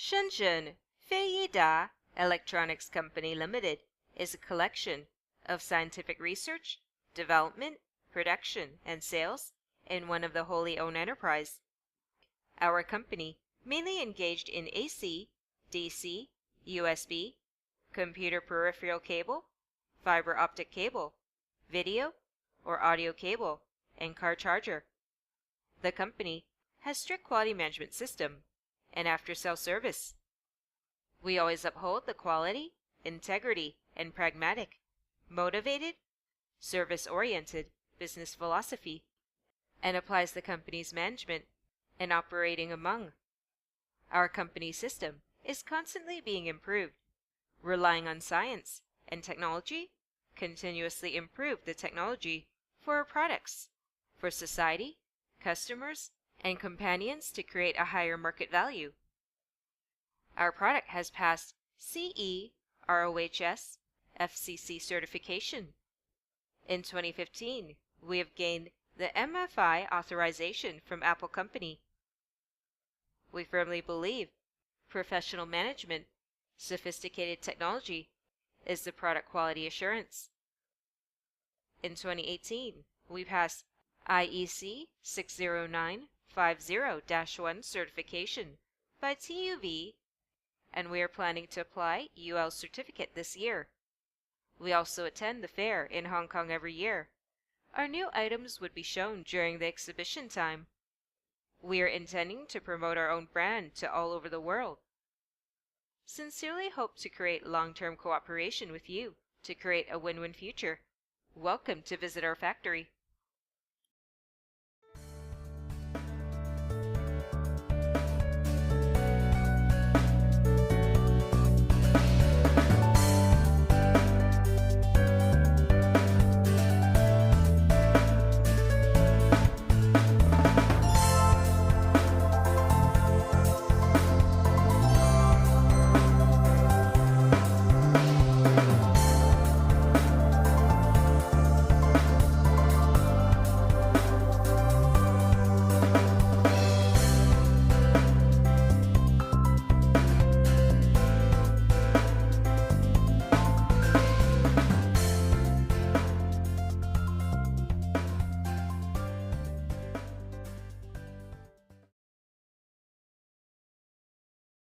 Shenzhen Feiyida Electronics Company Limited is a collection of scientific research, development, production, and sales in one of the wholly owned enterprise. Our company mainly engaged in AC, DC, USB, computer peripheral cable, fiber optic cable, video or audio cable, and car charger. The company has strict quality management system and after-sale service. We always uphold the quality, integrity, and pragmatic, motivated, service-oriented business philosophy, and applies the company's management and operating among. Our company system is constantly being improved, relying on science and technology, continuously improve the technology for our products, for society, customers, and companions to create a higher market value. Our product has passed CE, ROHS, FCC certification. In 2015, we have gained the MFI authorization from Apple Company. We firmly believe professional management, sophisticated technology is the product quality assurance. In 2018, we passed IEC 60950-1 certification by TÜV, and we are planning to apply UL certificate this year. We also attend the fair in Hong Kong every year. Our new items would be shown during the exhibition time. We are intending to promote our own brand to all over the world. Sincerely hope to create long-term cooperation with you to create a win-win future. Welcome to visit our factory.